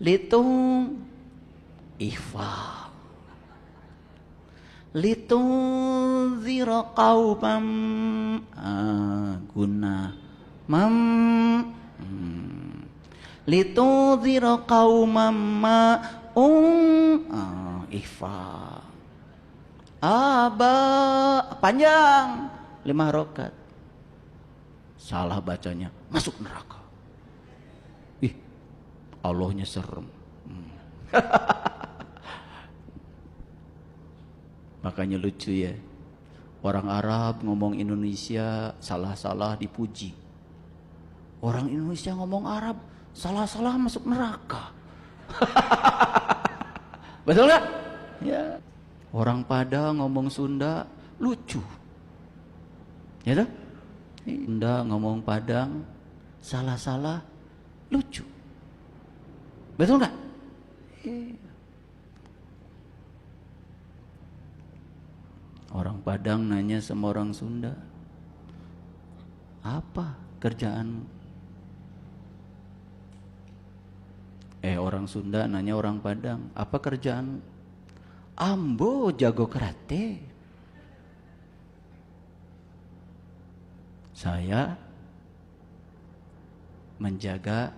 Litung ifa. Litunzira qaumam guna mam litunzira qaumam ma ifa. Aba panjang 5 rakaat. Salah bacanya, masuk neraka. Ih, Allahnya serem. Makanya lucu ya. Orang Arab ngomong Indonesia salah-salah dipuji. Orang Indonesia ngomong Arab salah-salah masuk neraka. Betul nggak? Ya. Orang Padang ngomong Sunda lucu. Ya toh? Sunda ngomong Padang salah-salah lucu. Betul nggak? Orang Padang nanya sama orang Sunda, apa kerjaan? Orang Sunda nanya orang Padang, apa kerjaan? Ambo jago karate. Saya menjaga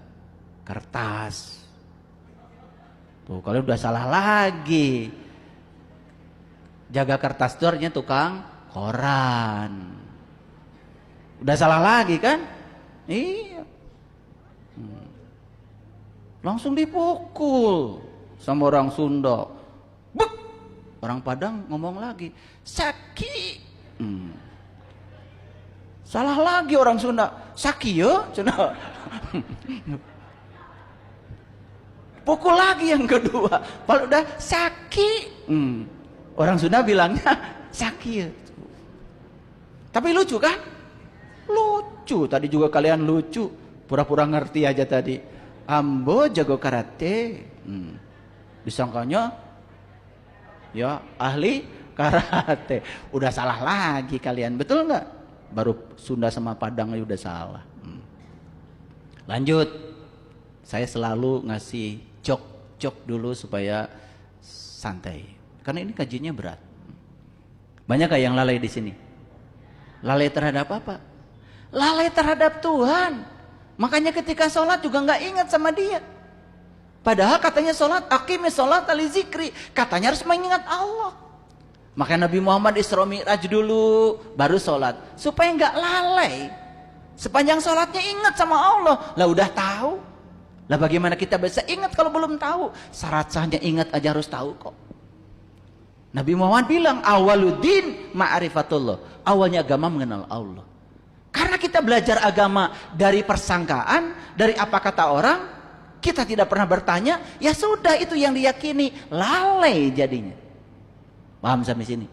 kertas. Tuh, kalau udah salah lagi. Jaga kertas itu artinya tukang koran. Udah salah lagi kan? Iya. Langsung dipukul sama orang Sunda. Buk! Orang Padang ngomong lagi, Saki. Salah lagi orang Sunda, Saki ya? Pukul lagi yang kedua. Kalau udah Saki, orang Sunda bilangnya Saki ya. Tapi lucu kan? Lucu. Tadi juga kalian lucu. Pura-pura ngerti aja tadi. Ambo jago karate. Disangkanya ya ahli karate. Udah salah lagi kalian, betul nggak? Baru Sunda sama Padang udah salah. Lanjut. Saya selalu ngasih jok dulu supaya santai. Karena ini kajiannya berat. Banyak gak yang lalai di sini? Lalai terhadap apa? Lalai terhadap Tuhan. Makanya ketika sholat juga nggak ingat sama Dia. Padahal katanya sholat, aqimis sholat ali zikri. Katanya harus mengingat Allah. Maka Nabi Muhammad Isra Mi'raj dulu, baru sholat. Supaya nggak lalai. Sepanjang sholatnya ingat sama Allah. Lah udah tahu. Lah bagaimana kita bisa ingat kalau belum tahu? Syarat sahnya ingat aja harus tahu kok. Nabi Muhammad bilang, awaluddin ma'rifatullah. Awalnya agama mengenal Allah. Karena kita belajar agama dari persangkaan, dari apa kata orang, kita tidak pernah bertanya, ya sudah itu yang diyakini, lalai jadinya. Paham sampai sini?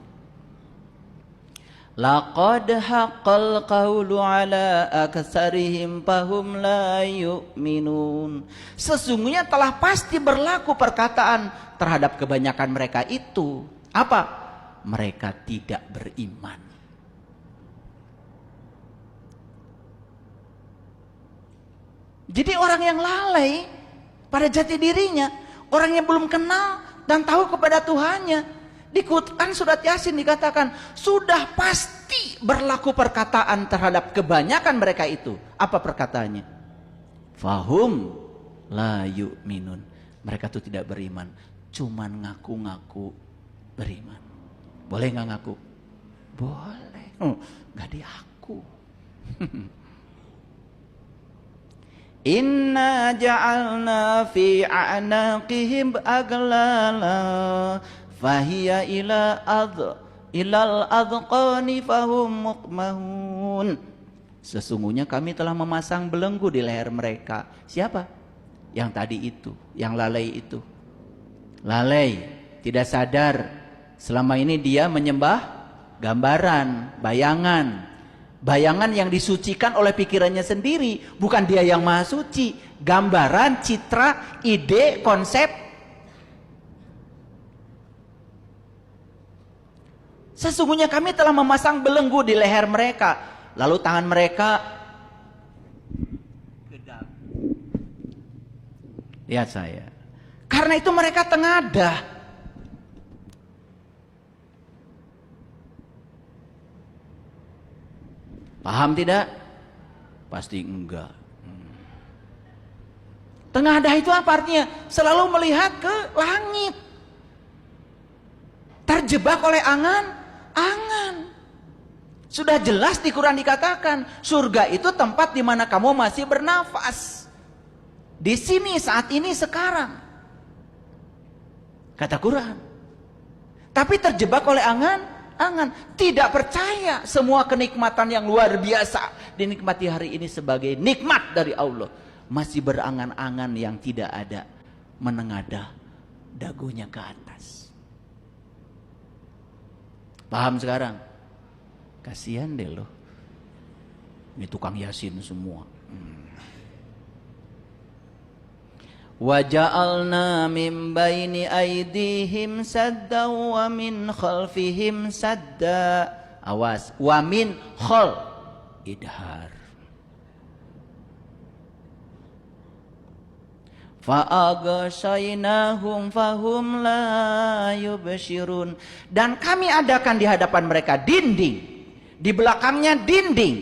Laqad haqqal qawlu ala aksarihim fahum la yu'minun. Sesungguhnya telah pasti berlaku perkataan terhadap kebanyakan mereka itu. Apa? Mereka tidak beriman. Jadi orang yang lalai pada jati dirinya, orang yang belum kenal dan tahu kepada Tuhannya, dikutkan surat Yasin dikatakan sudah pasti berlaku perkataan terhadap kebanyakan mereka itu. Apa perkataannya? Fahum la yu'minun. Mereka itu tidak beriman, cuman ngaku-ngaku beriman. Boleh nggak ngaku? Boleh. Nggak diaku. Inna ja'alna fi a'naqihim aglala fahiya ilal adqani fahum muqmahun. Sesungguhnya kami telah memasang belenggu di leher mereka. Siapa? Yang tadi itu, yang lalai itu. Lalai, tidak sadar. Selama ini dia menyembah gambaran, bayangan. Bayangan yang disucikan oleh pikirannya sendiri, bukan dia yang maha suci. Gambaran, citra, ide, konsep. Sesungguhnya kami telah memasang belenggu di leher mereka. Lalu tangan mereka gedap. Lihat saya. Karena itu mereka tengadah. Paham tidak? Pasti enggak. Tengadah itu apa artinya? Selalu melihat ke langit. Terjebak oleh angan-angan. Sudah jelas di Quran dikatakan, surga itu tempat di mana kamu masih bernafas. Di sini, saat ini, sekarang. Kata Quran. Tapi terjebak oleh angan-angan. Tidak percaya semua kenikmatan yang luar biasa dinikmati hari ini sebagai nikmat dari Allah. Masih berangan-angan yang tidak ada, menengadah dagunya ke atas. Paham sekarang? Kasihan deh loh. Ini tukang yasin semua. Wa ja'alna min baini aydihim sadda wa min khalfihim sadda. Awas, wa min khal idhar. Fa'aghshaynahum fahum la yubshirun. Dan kami adakan di hadapan mereka dinding, di belakangnya dinding.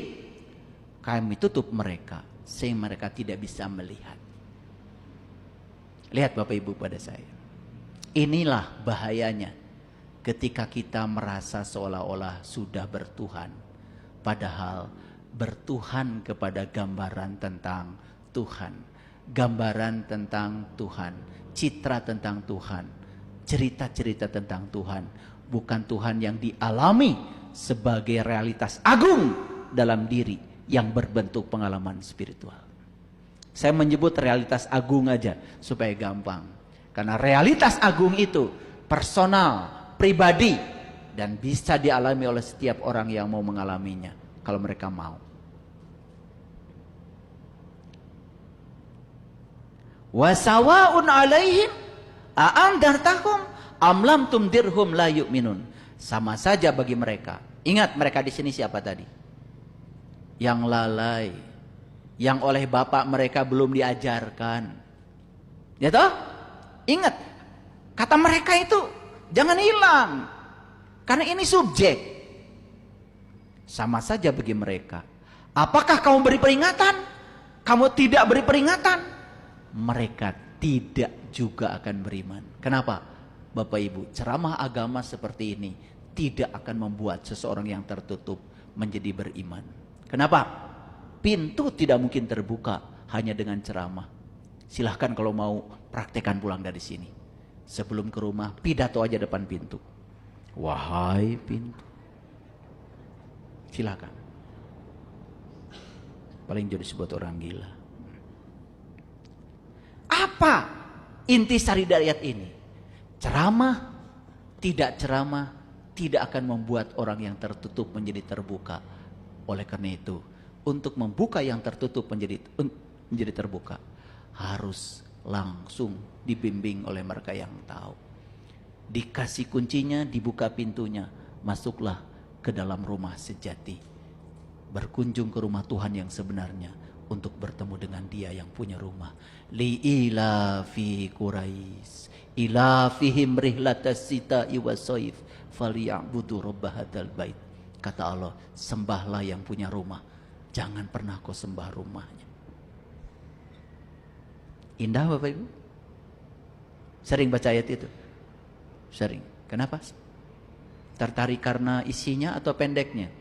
Kami tutup mereka sehingga mereka tidak bisa melihat. Lihat Bapak Ibu pada saya. Inilah bahayanya ketika kita merasa seolah-olah sudah bertuhan, padahal bertuhan kepada gambaran tentang Tuhan. Gambaran tentang Tuhan, citra tentang Tuhan, cerita-cerita tentang Tuhan, bukan Tuhan yang dialami sebagai realitas agung dalam diri yang berbentuk pengalaman spiritual. Saya menyebut realitas agung aja supaya gampang, karena realitas agung itu personal, pribadi, dan bisa dialami oleh setiap orang yang mau mengalaminya kalau mereka mau. Wasawaun alaihim a'andartahum am lam tumdirhum la yu'minun. Sama saja bagi mereka. Ingat, mereka di sini siapa tadi? Yang lalai, yang oleh bapak mereka belum diajarkan. Ya toh? Ingat, kata mereka itu jangan hilang. Karena ini subjek. Sama saja bagi mereka. Apakah kamu beri peringatan? Kamu tidak beri peringatan? Mereka tidak juga akan beriman. Kenapa? Bapak Ibu, ceramah agama seperti ini tidak akan membuat seseorang yang tertutup menjadi beriman. Kenapa? Pintu tidak mungkin terbuka hanya dengan ceramah. Silahkan kalau mau praktekkan pulang dari sini. Sebelum ke rumah, pidato aja depan pintu. Wahai pintu. Silahkan. Paling jadi sebuah orang gila. Apa intisari dari ayat ini? Ceramah, tidak ceramah, tidak akan membuat orang yang tertutup menjadi terbuka. Oleh karena itu, untuk membuka yang tertutup menjadi terbuka, harus langsung dibimbing oleh mereka yang tahu. Dikasih kuncinya, dibuka pintunya, masuklah ke dalam rumah sejati. Berkunjung ke rumah Tuhan yang sebenarnya, untuk bertemu dengan Dia yang punya rumah. Li fi Quraisy ilafihim rihlatas sita'i wasoif falyabudu rabb hadzal bait. Kata Allah, sembahlah yang punya rumah, jangan pernah kau sembah rumahnya. Indah Bapak Ibu? Sering baca ayat itu? Sering. Kenapa? Tertarik karena isinya atau pendeknya?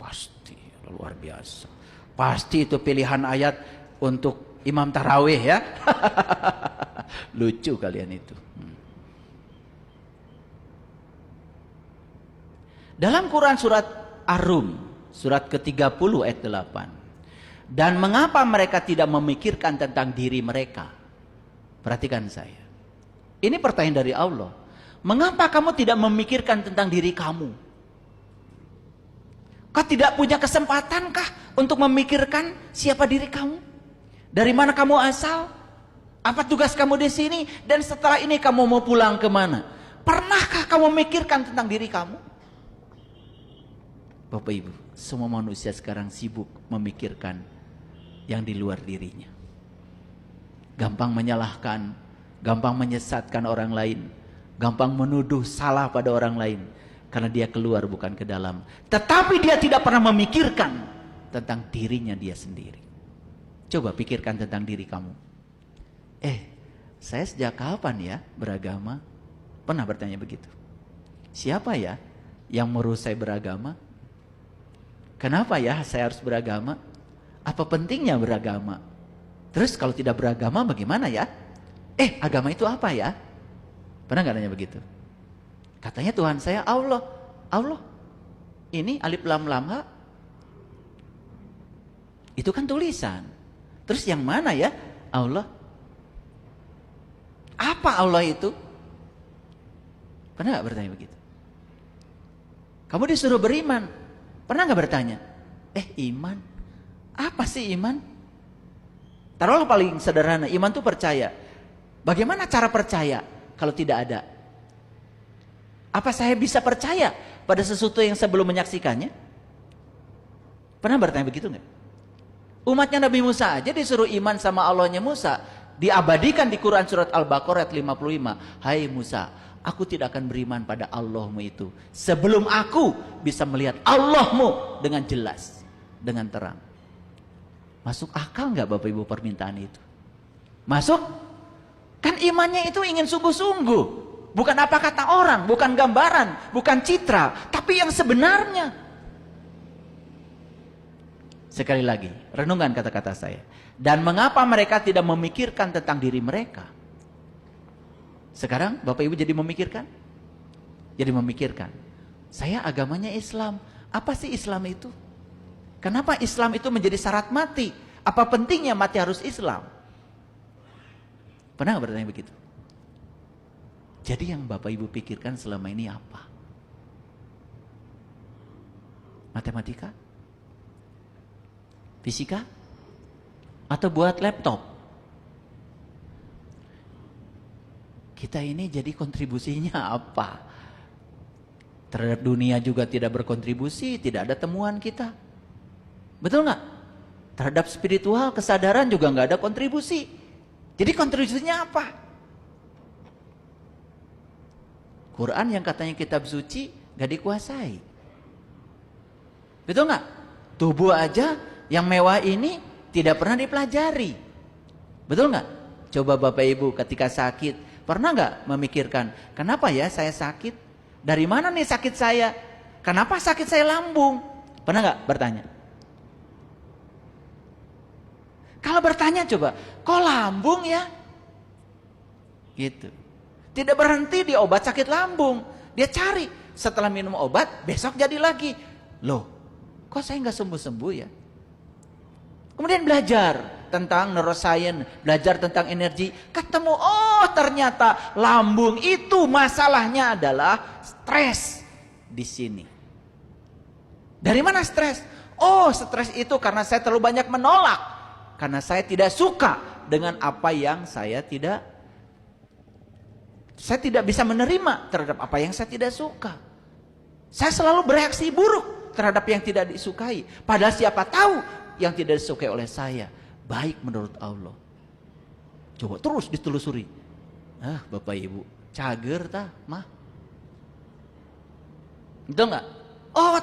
Pasti luar biasa. Pasti itu pilihan ayat untuk imam tarawih ya. Lucu kalian itu. Dalam Quran surat Ar-Rum, surat ke-30 ayat 8. Dan mengapa mereka tidak memikirkan tentang diri mereka? Perhatikan saya. Ini pertanyaan dari Allah. Mengapa kamu tidak memikirkan tentang diri kamu? Kau tidak punya kesempatankah untuk memikirkan siapa diri kamu? Dari mana kamu asal? Apa tugas kamu di sini? Dan setelah ini kamu mau pulang kemana? Pernahkah kamu memikirkan tentang diri kamu? Bapak Ibu, semua manusia sekarang sibuk memikirkan yang di luar dirinya. Gampang menyalahkan gampang menyesatkan orang lain, gampang menuduh salah pada orang lain, karena dia keluar bukan ke dalam. Tetapi dia tidak pernah memikirkan tentang dirinya dia sendiri. Coba pikirkan tentang diri kamu. Saya sejak kapan ya beragama? Pernah bertanya begitu? Siapa ya yang menyuruh saya beragama? Kenapa ya saya harus beragama? Apa pentingnya beragama? Terus kalau tidak beragama bagaimana ya? Agama itu apa ya? Pernah nggak nanya begitu? Katanya Tuhan saya Allah. Allah. Ini alif lam lam ha. Itu kan tulisan. Terus yang mana ya? Allah. Apa Allah itu? Pernah nggak bertanya begitu? Kamu disuruh beriman. Pernah nggak bertanya? Iman. Apa sih iman? Taruhlah paling sederhana, iman itu percaya. Bagaimana cara percaya kalau tidak ada? Apa saya bisa percaya pada sesuatu yang saya belum menyaksikannya? Pernah bertanya begitu nggak? Umatnya Nabi Musa aja disuruh iman sama Allahnya Musa. Diabadikan di Quran surat Al-Baqarah ayat 55. Hai Musa, aku tidak akan beriman pada Allahmu itu sebelum aku bisa melihat Allahmu dengan jelas, dengan terang. Masuk akal nggak Bapak Ibu permintaan itu? Masuk? Kan imannya itu ingin sungguh-sungguh. Bukan apa kata orang, bukan gambaran, bukan citra, tapi yang sebenarnya. Sekali lagi, renungkan kata-kata saya. Dan mengapa mereka tidak memikirkan tentang diri mereka? Sekarang Bapak Ibu jadi memikirkan? Jadi memikirkan. Saya agamanya Islam. Apa sih Islam itu? Kenapa Islam itu menjadi syarat mati? Apa pentingnya mati harus Islam? Pernah nggak bertanya begitu? Jadi yang Bapak Ibu pikirkan selama ini apa? Matematika? Fisika? Atau buat laptop? Kita ini jadi kontribusinya apa? Terhadap dunia juga tidak berkontribusi, tidak ada temuan kita. Betul nggak? Terhadap spiritual, kesadaran juga nggak ada kontribusi. Jadi kontribusinya apa? Quran yang katanya kitab suci nggak dikuasai. Betul nggak? Tubuh aja yang mewah ini tidak pernah dipelajari. Betul nggak? Coba Bapak Ibu ketika sakit, pernah nggak memikirkan, kenapa ya saya sakit? Dari mana nih sakit saya? Kenapa sakit saya lambung? Pernah nggak bertanya? Kalau bertanya coba, kok lambung ya? Gitu. Tidak berhenti di obat sakit lambung. Dia cari, setelah minum obat, besok jadi lagi. Loh, kok saya nggak sembuh-sembuh ya? Kemudian belajar tentang neuroscience, belajar tentang energi, ketemu ternyata lambung itu masalahnya adalah stres di sini. Dari mana stres? Stres itu karena saya terlalu banyak menolak, karena saya tidak suka dengan apa yang saya tidak bisa menerima terhadap apa yang saya tidak suka. Saya selalu bereaksi buruk terhadap yang tidak disukai, padahal siapa tahu yang tidak disukai oleh saya baik menurut Allah. Coba terus ditelusuri. Bapak Ibu, cager tah mah. Itu enggak?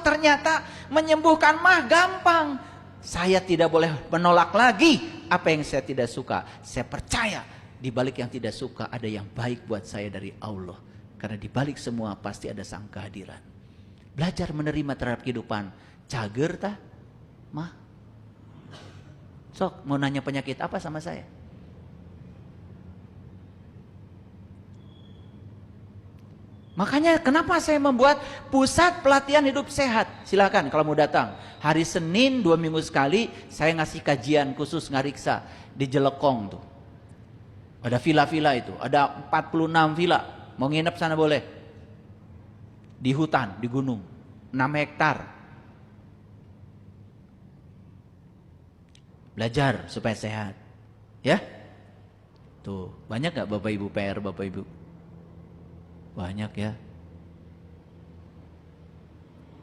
Ternyata menyembuhkan mah gampang. Saya tidak boleh menolak lagi apa yang saya tidak suka. Saya percaya di balik yang tidak suka ada yang baik buat saya dari Allah. Karena di balik semua pasti ada sang kehadiran. Belajar menerima terhadap kehidupan. Cager tah mah. Sok mau nanya penyakit apa sama saya? Makanya kenapa saya membuat pusat pelatihan hidup sehat? Silakan kalau mau datang. Hari Senin 2 minggu sekali saya ngasih kajian khusus ngariksa di Jelekong tuh. Ada villa-villa itu, ada 46 villa. Mau nginep sana boleh. Di hutan, di gunung. 6 hektar. Belajar supaya sehat. Ya? Tuh, banyak gak Bapak Ibu PR Bapak Ibu? Banyak ya.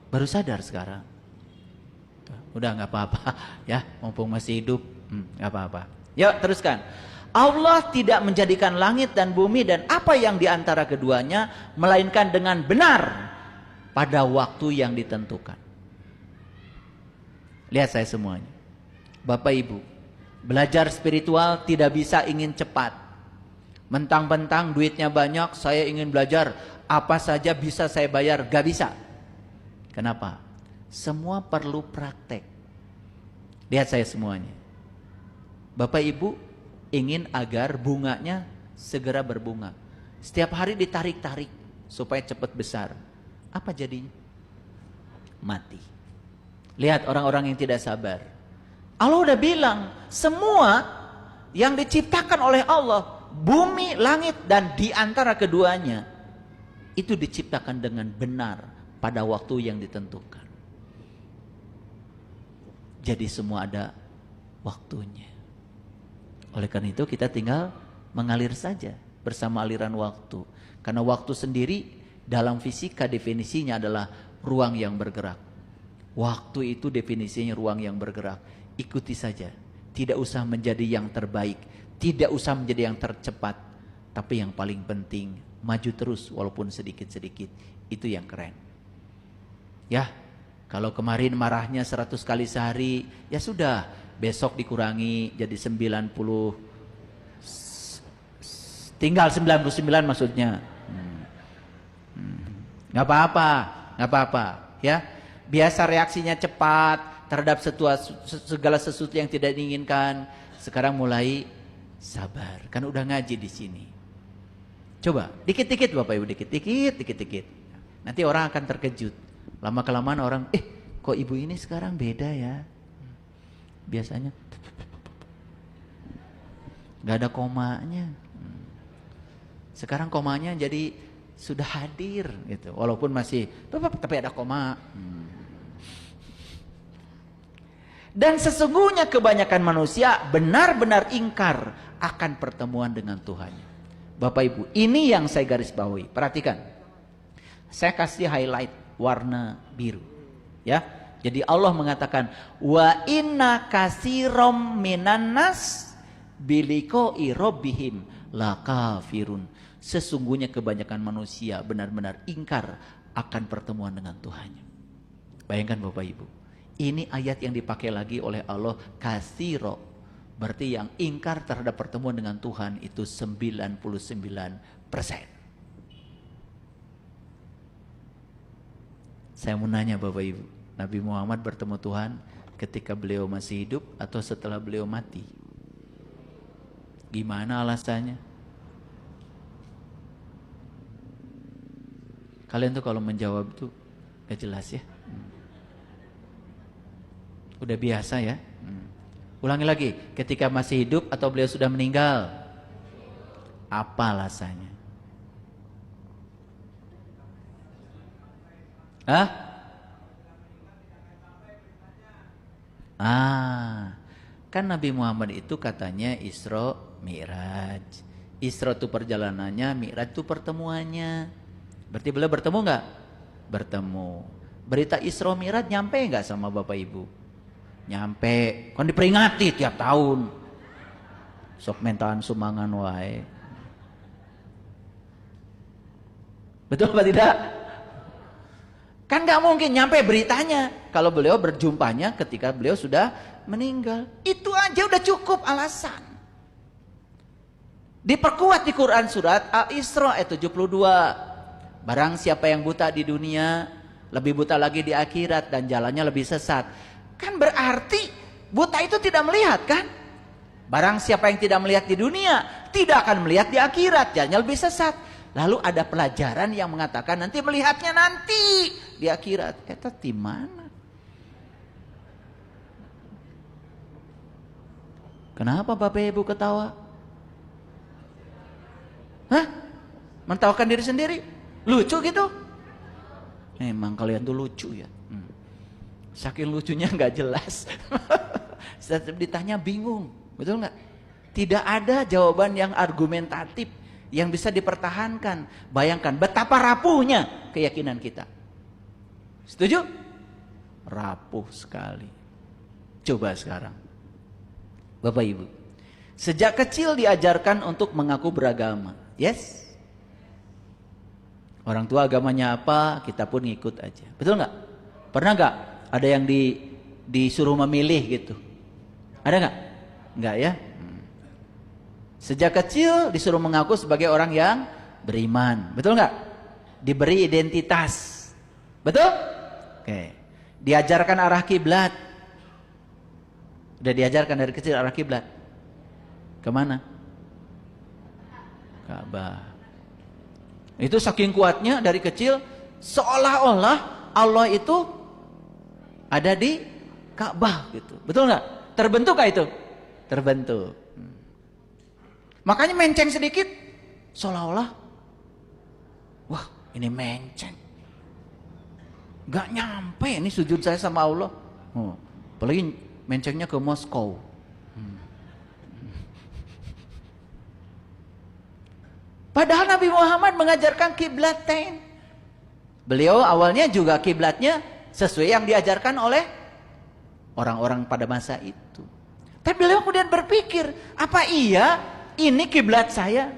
Baru sadar sekarang. Udah gak apa-apa ya, mumpung masih hidup, gak apa-apa. Yuk teruskan. Allah tidak menjadikan langit dan bumi dan apa yang di antara keduanya melainkan dengan benar pada waktu yang ditentukan. Lihat saya semuanya. Bapak Ibu, belajar spiritual tidak bisa ingin cepat. Mentang-mentang duitnya banyak, saya ingin belajar, apa saja bisa saya bayar, gak bisa. Kenapa? Semua perlu praktek. Lihat saya semuanya. Bapak Ibu ingin agar bunganya segera berbunga. Setiap hari ditarik-tarik supaya cepat besar. Apa jadinya? Mati. Lihat orang-orang yang tidak sabar. Allah udah bilang, semua yang diciptakan oleh Allah, bumi, langit, dan di antara keduanya, itu diciptakan dengan benar pada waktu yang ditentukan. Jadi semua ada waktunya. Oleh karena itu kita tinggal mengalir saja bersama aliran waktu. Karena waktu sendiri dalam fisika definisinya adalah ruang yang bergerak. Waktu itu definisinya ruang yang bergerak. Ikuti saja. Tidak usah menjadi yang terbaik. Tidak usah menjadi yang tercepat. Tapi yang paling penting, maju terus walaupun sedikit-sedikit. Itu yang keren. Ya, kalau kemarin marahnya 100 kali sehari, ya sudah. Besok dikurangi jadi 90. Tinggal 99 maksudnya. Nggak apa-apa, nggak apa-apa. Ya, biasa reaksinya cepat terhadap segala sesuatu yang tidak diinginkan. Sekarang mulai sabar, kan udah ngaji di sini. Coba, dikit-dikit Bapak Ibu, dikit-dikit. Nanti orang akan terkejut. Lama-kelamaan orang, kok ibu ini sekarang beda ya? Biasanya nggak ada komanya. Sekarang komanya jadi sudah hadir gitu. Walaupun masih tapi ada koma. Dan sesungguhnya kebanyakan manusia benar-benar ingkar akan pertemuan dengan Tuhannya. Bapak Ibu, ini yang saya garis bawahi. Perhatikan. Saya kasih highlight warna biru. Ya. Jadi Allah mengatakan wa inna katsiram minan nas biliqa'i rabbihim lakafirun. Sesungguhnya kebanyakan manusia benar-benar ingkar akan pertemuan dengan Tuhannya. Bayangkan Bapak Ibu. Ini ayat yang dipakai lagi oleh Allah katsiro. Berarti yang ingkar terhadap pertemuan dengan Tuhan itu 99%. Saya mau nanya Bapak Ibu, Nabi Muhammad bertemu Tuhan ketika beliau masih hidup atau setelah beliau mati? Gimana alasannya? Kalian tuh kalau menjawab tuh gak jelas ya. Udah biasa ya. Ulangi lagi, ketika masih hidup atau beliau sudah meninggal? Apa alasannya? Hah? Kan Nabi Muhammad itu katanya Isra Mi'raj. Isra itu perjalanannya, Mi'raj itu pertemuannya. Berarti beliau bertemu enggak? Bertemu. Berita Isra Mi'raj nyampe enggak sama Bapak Ibu? Nyampe. Kan diperingati tiap tahun. Sok mentaan sumangan wae. Betul apa tidak? Kan gak mungkin nyampe beritanya kalau beliau berjumpanya ketika beliau sudah meninggal. Itu aja udah cukup alasan. Diperkuat di Quran surat Al-Isra ayat 72. Barang siapa yang buta di dunia, lebih buta lagi di akhirat dan jalannya lebih sesat. Kan berarti buta itu tidak melihat kan? Barang siapa yang tidak melihat di dunia, tidak akan melihat di akhirat, jalannya lebih sesat. Lalu ada pelajaran yang mengatakan nanti melihatnya nanti di akhirat. Eta di mana? Kenapa Bapak Ibu ketawa? Hah? Mentawakan diri sendiri? Lucu gitu? Memang kalian tuh lucu ya. Saking lucunya nggak jelas. Setiap ditanya bingung, betul nggak? Tidak ada jawaban yang argumentatif yang bisa dipertahankan. Bayangkan betapa rapuhnya keyakinan kita. Setuju? Rapuh sekali. Coba sekarang Bapak Ibu, Sejak kecil diajarkan untuk mengaku beragama. Yes. Orang tua agamanya apa, kita pun ngikut aja. Betul nggak? Pernah nggak ada yang disuruh memilih gitu? Ada nggak? Nggak ya? Sejak kecil disuruh mengaku sebagai orang yang beriman. Betul nggak? Diberi identitas. Betul? Oke. Diajarkan arah kiblat. Udah diajarkan dari kecil arah kiblat. Kemana? Ka'bah. Itu saking kuatnya dari kecil, seolah-olah Allah itu ada di Ka'bah gitu. Betul nggak? Terbentuk nggak itu? Terbentuk. Makanya menceng sedikit, seolah-olah, wah ini menceng. Gak nyampe ini sujud saya sama Allah. Apalagi mencengnya ke Moskow. Padahal Nabi Muhammad mengajarkan kiblatain. Beliau awalnya juga kiblatnya sesuai yang diajarkan oleh orang-orang pada masa itu. Tapi beliau kemudian berpikir, apa iya ini kiblat saya?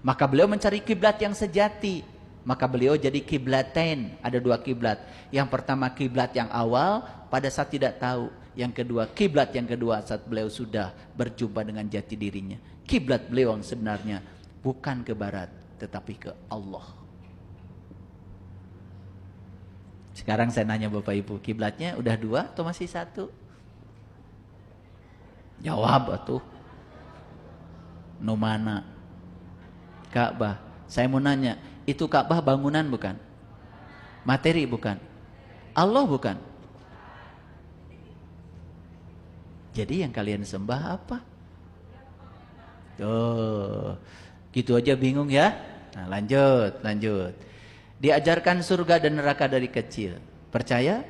Maka beliau mencari kiblat yang sejati. Maka beliau jadi kiblatain. Ada dua kiblat. Yang pertama kiblat yang awal pada saat tidak tahu. Yang kedua kiblat yang kedua saat beliau sudah berjumpa dengan jati dirinya. Kiblat beliau yang sebenarnya bukan ke barat tetapi ke Allah. Sekarang saya nanya Bapak Ibu, kiblatnya udah dua atau masih satu? Jawab atuh. Nu mana? Ka'bah. Saya mau nanya, itu Ka'bah bangunan bukan? Materi bukan? Allah bukan? Jadi yang kalian sembah apa? Tuh, gitu aja bingung ya? Nah, lanjut. Diajarkan surga dan neraka dari kecil. Percaya?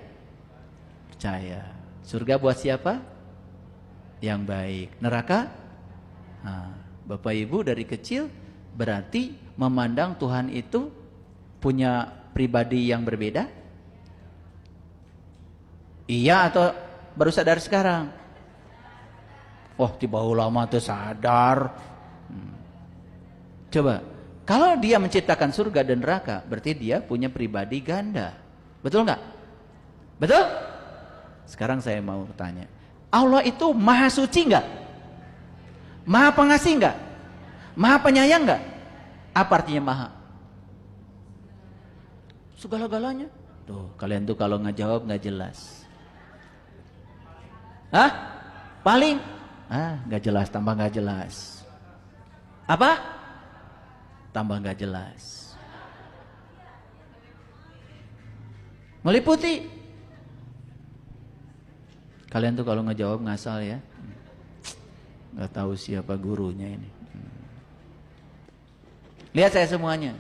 Percaya. Surga buat siapa? Yang baik. Neraka? Nah, Bapak Ibu dari kecil berarti memandang Tuhan itu punya pribadi yang berbeda? Iya atau baru sadar sekarang? Oh, tiba ulama tuh sadar. Coba, kalau dia menciptakan surga dan neraka, berarti dia punya pribadi ganda. Betul nggak? Betul? Sekarang saya mau tanya, Allah itu maha suci nggak? Maha pengasih nggak? Maha penyayang nggak? Apa artinya maha? Segala-galanya. Tuh, kalian tuh kalau nggak jawab nggak jelas. Hah? Paling? Nggak jelas, tambah nggak jelas. Apa? Tambah nggak jelas. Meliputi. Kalian tuh kalau nggak jawab ngasal ya. Nggak tahu siapa gurunya ini. Lihat saya semuanya.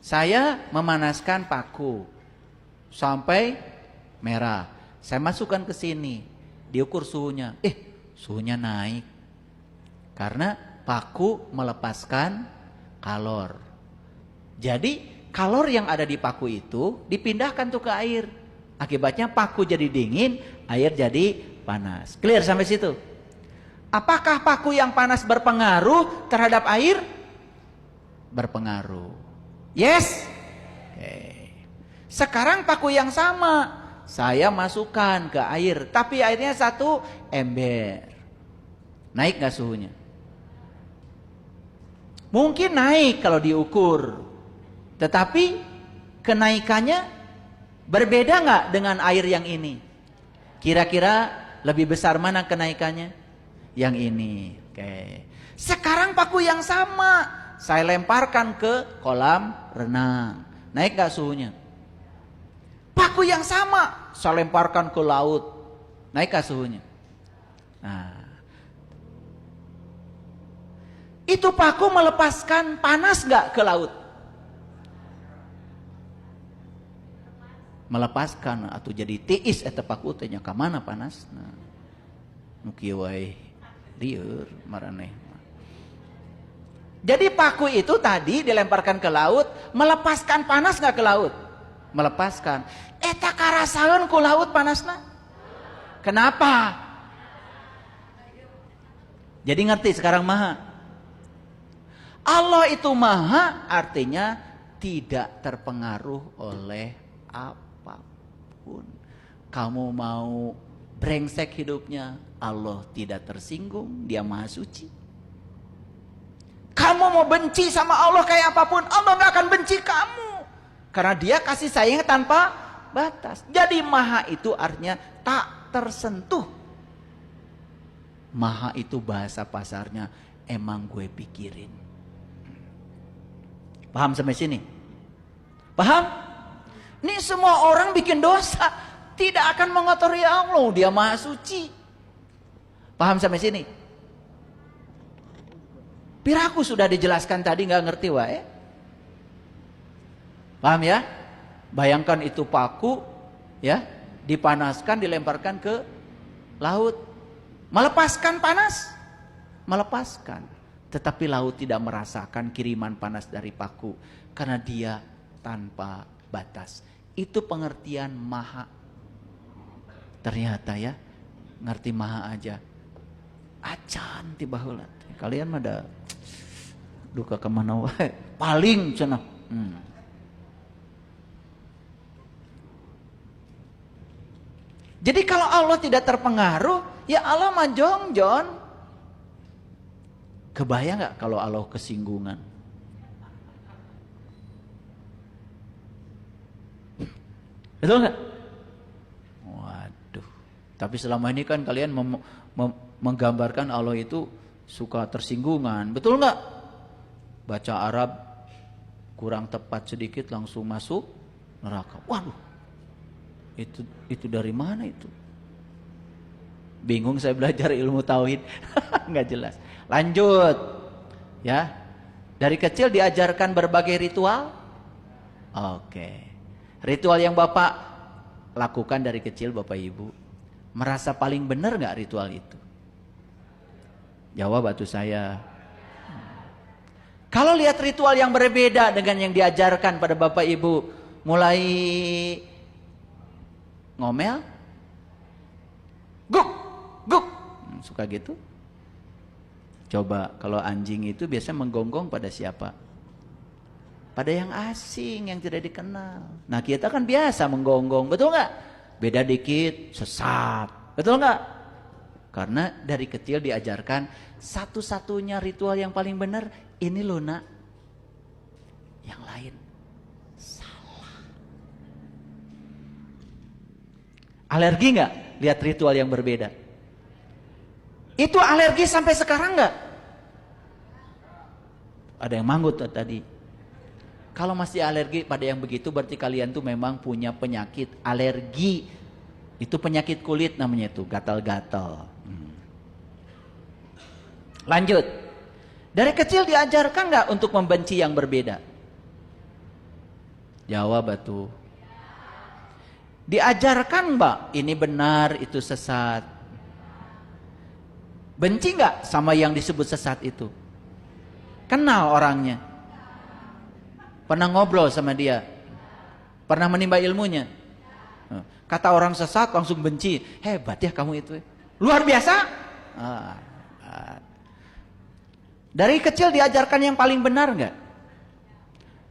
Saya memanaskan paku sampai merah. Saya masukkan ke sini, diukur suhunya. Suhunya naik. Karena paku melepaskan kalor. Jadi kalor yang ada di paku itu dipindahkan tuh ke air. Akibatnya paku jadi dingin, air jadi panas. Clear sampai situ? Apakah paku yang panas berpengaruh terhadap air? Berpengaruh. Yes? Oke. Sekarang paku yang sama saya masukkan ke air, tapi airnya 1 ember. Naik gak suhunya? Mungkin naik kalau diukur, tetapi kenaikannya berbeda gak dengan air yang ini? Kira-kira lebih besar mana kenaikannya? Yang ini. Oke. Sekarang paku yang sama saya lemparkan ke kolam renang. Naik gak suhunya? Paku yang sama saya lemparkan ke laut. Naik gak suhunya? Nah, itu paku melepaskan panas gak ke laut? Melepaskan atau jadi tiis eta paku teh nya ka mana panas? Nah, nu kieu wae lieur maraneh. Jadi paku itu tadi dilemparkan ke laut, melepaskan panas gak ke laut? Melepaskan. Eta karasaeun ku laut panasna. Kenapa? Jadi ngerti sekarang maha. Allah itu maha artinya tidak terpengaruh oleh apapun. Kamu mau brengsek hidupnya, Allah tidak tersinggung, dia maha suci. Kamu mau benci sama Allah kayak apapun, Allah gak akan benci kamu. Karena dia kasih sayangnya tanpa batas. Jadi maha itu artinya tak tersentuh. Maha itu bahasa pasarnya emang gue pikirin. Paham sampai sini? Paham? Ini semua orang bikin dosa, tidak akan mengotori Allah, dia maha suci. Paham sampai sini? Piraku sudah dijelaskan tadi, nggak ngerti wae. Paham ya? Bayangkan itu paku, ya, dipanaskan, dilemparkan ke laut, melepaskan panas, melepaskan. Tetapi laut tidak merasakan kiriman panas dari paku karena dia tanpa batas. Itu pengertian maha. Ternyata ya, ngerti maha aja acan tiba heula. Kalian mah ada duka kemana wae paling cenah. Jadi kalau Allah tidak terpengaruh, ya Allah mah jongjon. Kebayang gak kalau Allah kesinggungan? Betul gak? Waduh. Tapi selama ini kan kalian menggambarkan Allah itu suka tersinggungan. Betul gak? Baca Arab kurang tepat sedikit langsung masuk neraka. Waduh. Itu dari mana itu? Bingung saya belajar ilmu tauhid. Nggak jelas. Lanjut. Ya. Dari kecil diajarkan berbagai ritual? Oke. Ritual yang Bapak lakukan dari kecil Bapak Ibu, merasa paling benar nggak ritual itu? Jawab atuh saya. Kalau lihat ritual yang berbeda dengan yang diajarkan pada Bapak Ibu, mulai ngomel, guk, guk, suka gitu. Coba kalau anjing itu biasa menggonggong pada siapa? Pada yang asing, yang tidak dikenal. Nah kita kan biasa menggonggong, betul nggak? Beda dikit, sesat, betul nggak? Karena dari kecil diajarkan satu-satunya ritual yang paling benar ini loh nak. Yang lain salah. Alergi nggak lihat ritual yang berbeda? Itu alergi sampai sekarang nggak? Ada yang manggut tadi. Kalau masih alergi pada yang begitu berarti kalian tuh memang punya penyakit alergi. Itu penyakit kulit namanya itu, gatal-gatal. Lanjut. Dari kecil diajarkan nggak untuk membenci yang berbeda? Jawab atuh. Diajarkan mbak, ini benar, itu sesat. Benci nggak sama yang disebut sesat itu? Kenal orangnya? Pernah ngobrol sama dia? Pernah menimba ilmunya? Kata orang sesat langsung benci. Hebat ya kamu itu. Luar biasa. Dari kecil diajarkan yang paling benar nggak?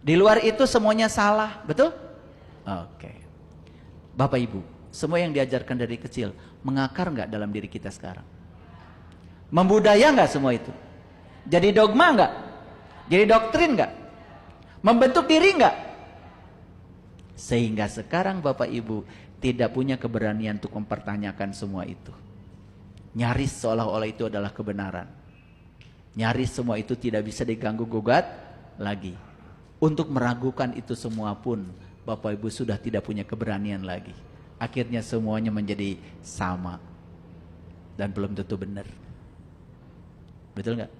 Di luar itu semuanya salah, betul? Oke. Bapak Ibu, semua yang diajarkan dari kecil mengakar nggak dalam diri kita sekarang? Membudaya nggak semua itu? Jadi dogma nggak? Jadi doktrin nggak? Membentuk diri nggak? Sehingga sekarang Bapak Ibu tidak punya keberanian untuk mempertanyakan semua itu. Nyaris seolah-olah itu adalah kebenaran. Nyaris semua itu tidak bisa diganggu gugat lagi. Untuk meragukan itu semua pun Bapak Ibu sudah tidak punya keberanian lagi. Akhirnya semuanya menjadi sama. Dan belum tentu benar. Betul nggak?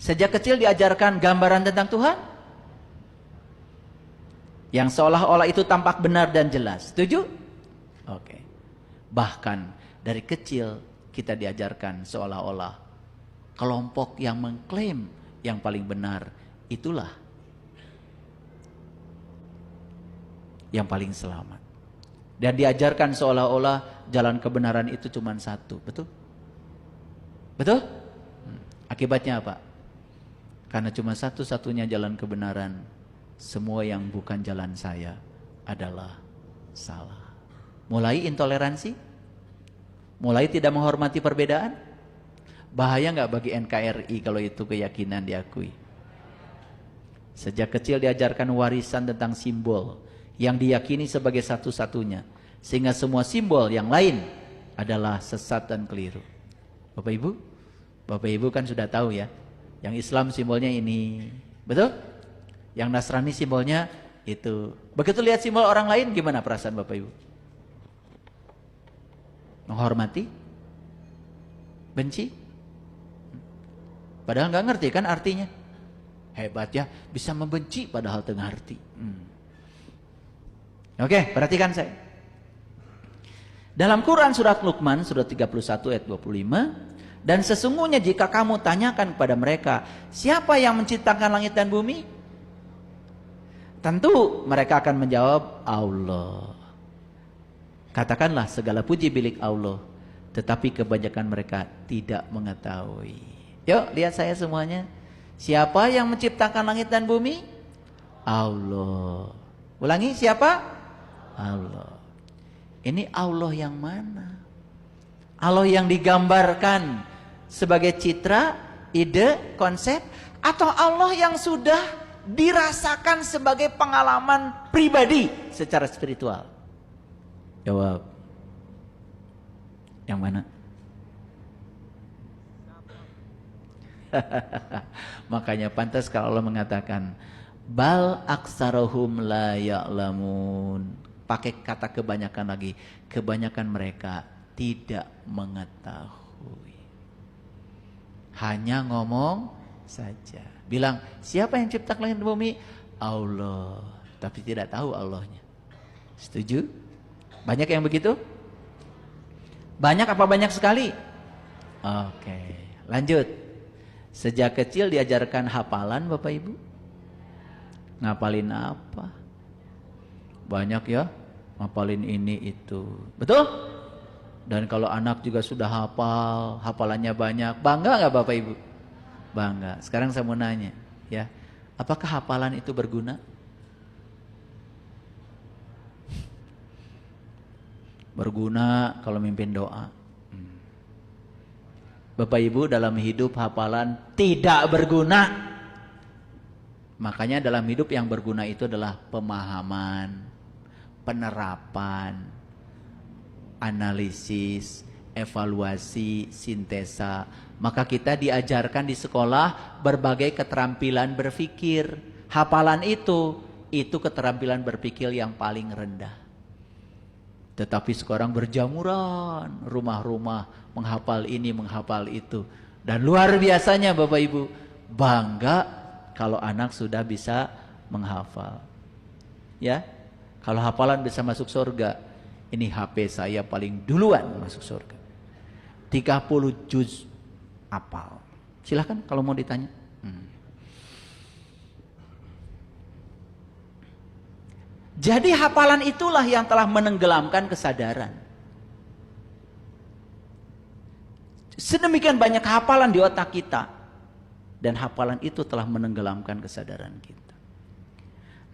Sejak kecil diajarkan gambaran tentang Tuhan yang seolah-olah itu tampak benar dan jelas. Setuju? Oke. Bahkan dari kecil kita diajarkan seolah-olah kelompok yang mengklaim yang paling benar itulah yang paling selamat. Dan diajarkan seolah-olah jalan kebenaran itu cuma satu, betul? Betul? Akibatnya apa? Karena cuma satu-satunya jalan kebenaran, semua yang bukan jalan saya adalah salah. Mulai intoleransi, mulai tidak menghormati perbedaan. Bahaya nggak bagi NKRI kalau itu keyakinan diakui? Sejak kecil diajarkan warisan tentang simbol yang diyakini sebagai satu-satunya, sehingga semua simbol yang lain adalah sesat dan keliru. Bapak Ibu kan sudah tahu ya, yang Islam simbolnya ini, betul? Yang Nasrani simbolnya itu. Begitu lihat simbol orang lain, gimana perasaan Bapak Ibu? Menghormati? Benci? Padahal nggak ngerti kan artinya. Hebat ya, bisa membenci padahal tengah arti. Oke, perhatikan saya. Dalam Quran surat Luqman surat 31 ayat 25, dan sesungguhnya jika kamu tanyakan kepada mereka, siapa yang menciptakan langit dan bumi? Tentu mereka akan menjawab, Allah. Katakanlah segala puji milik Allah, tetapi kebanyakan mereka tidak mengetahui. Yuk lihat saya semuanya. Siapa yang menciptakan langit dan bumi? Allah. Ulangi, siapa? Allah. Ini Allah yang mana? Allah yang digambarkan sebagai citra, ide, konsep, atau Allah yang sudah dirasakan sebagai pengalaman pribadi secara spiritual? Jawab. Yang mana? Makanya pantas kalau Allah mengatakan bal aksarohum la ya'lamun. Pakai kata kebanyakan lagi, kebanyakan mereka tidak mengetahui. Hanya ngomong saja. Bilang, siapa yang ciptakan langit dan bumi? Allah. Tapi tidak tahu Allahnya. Setuju? Banyak yang begitu? Banyak apa banyak sekali? Oke, lanjut. Sejak kecil diajarkan hafalan Bapak Ibu. Ngapalin apa? Banyak ya, ngapalin ini itu. Betul? Dan kalau anak juga sudah hafal, hafalannya banyak, bangga nggak Bapak Ibu? Bangga. Sekarang saya mau nanya, ya, apakah hafalan itu berguna? Berguna kalau mimpin doa. Bapak Ibu, dalam hidup hafalan tidak berguna. Makanya dalam hidup yang berguna itu adalah pemahaman, penerapan, analisis, evaluasi, sintesa. Maka kita diajarkan di sekolah berbagai keterampilan berpikir. Hafalan itu keterampilan berpikir yang paling rendah. Tetapi sekarang berjamuran, rumah-rumah menghafal ini, menghafal itu. Dan luar biasanya Bapak Ibu, bangga kalau anak sudah bisa menghafal. Ya, kalau hafalan bisa masuk surga. Ini HP saya paling duluan masuk surga. 30 juz hafal. Silahkan kalau mau ditanya. Jadi hafalan itulah yang telah menenggelamkan kesadaran. Sedemikian banyak hafalan di otak kita. Dan hafalan itu telah menenggelamkan kesadaran kita.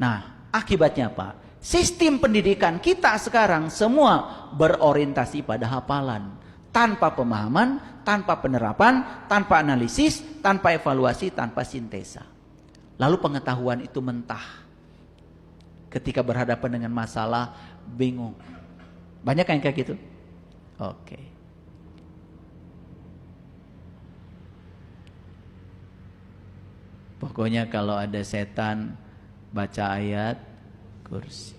Nah, akibatnya apa? Sistem pendidikan kita sekarang semua berorientasi pada hafalan. Tanpa pemahaman, tanpa penerapan, tanpa analisis, tanpa evaluasi, tanpa sintesa. Lalu pengetahuan itu mentah. Ketika berhadapan dengan masalah, bingung. Banyak yang kayak gitu? Oke. Pokoknya kalau ada setan, baca ayat kursi.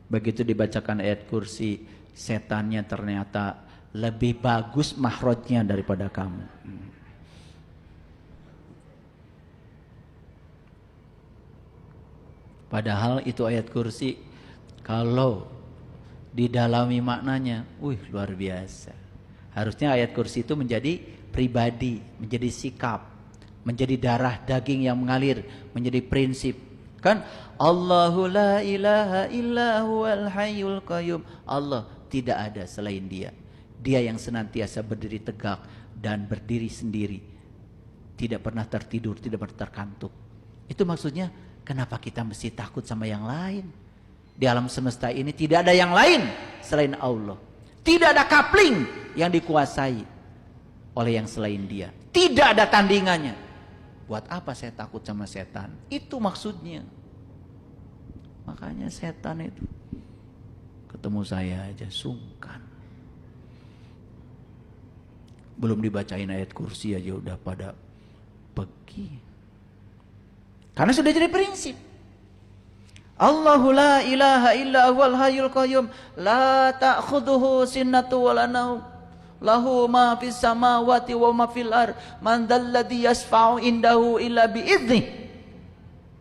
Begitu dibacakan ayat kursi, setannya ternyata lebih bagus mahrojnya daripada kamu. Padahal itu ayat kursi, kalau didalami maknanya, luar biasa. Harusnya ayat kursi itu menjadi pribadi, menjadi sikap, menjadi darah daging yang mengalir, menjadi prinsip. Kan Allahu la ilaha illa huwal hayyul qayyum. Allah tidak ada selain Dia. Dia yang senantiasa berdiri tegak dan berdiri sendiri. Tidak pernah tertidur, tidak pernah terkantuk. Itu maksudnya kenapa kita mesti takut sama yang lain? Di alam semesta ini tidak ada yang lain selain Allah. Tidak ada kapling yang dikuasai oleh yang selain Dia. Tidak ada tandingannya. Buat apa saya takut sama setan? Itu maksudnya. Makanya setan itu ketemu saya aja sungkan. Belum dibacain ayat kursi aja udah pada pergi. Karena sudah jadi prinsip. Allahu la ilaha illa huwal hayyul qayyum la ta'khudhuhu sinnatu wa la naum lahu ma fis samawati wa ma fil ard man dzalladzi yashfa'u indahu illa bi'idznih.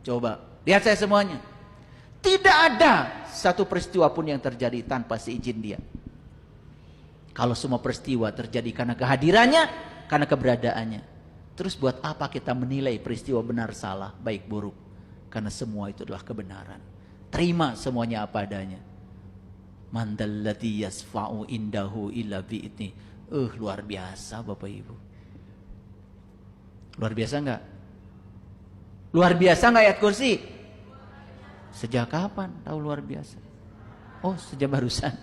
Coba lihat saya semuanya. Tidak ada satu peristiwa pun yang terjadi tanpa seizin Dia. Kalau semua peristiwa terjadi karena kehadirannya, karena keberadaannya, terus buat apa kita menilai peristiwa benar salah, baik buruk? Karena semua itu adalah kebenaran. Terima semuanya apa adanya. Man dzalladzi yashfa'u indahu illa bi'idznih. Luar biasa Bapak Ibu. Luar biasa enggak? Luar biasa enggak ayat kursi? Sejak kapan tahu luar biasa? Oh, sejak barusan.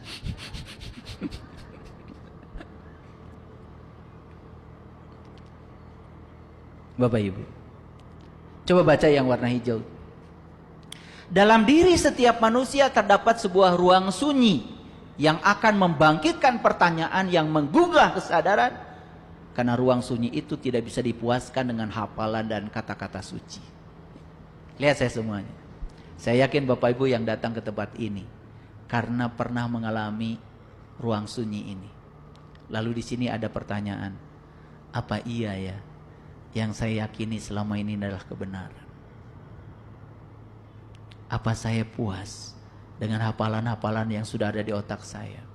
Bapak Ibu, coba baca yang warna hijau. Dalam diri setiap manusia terdapat sebuah ruang sunyi yang akan membangkitkan pertanyaan yang menggugah kesadaran, karena ruang sunyi itu tidak bisa dipuaskan dengan hafalan dan kata-kata suci. Lihat saya semuanya. Saya yakin Bapak Ibu yang datang ke tempat ini karena pernah mengalami ruang sunyi ini. Lalu di sini ada pertanyaan, apa iya ya yang saya yakini selama ini adalah kebenaran? Apa saya puas dengan hafalan-hafalan yang sudah ada di otak saya?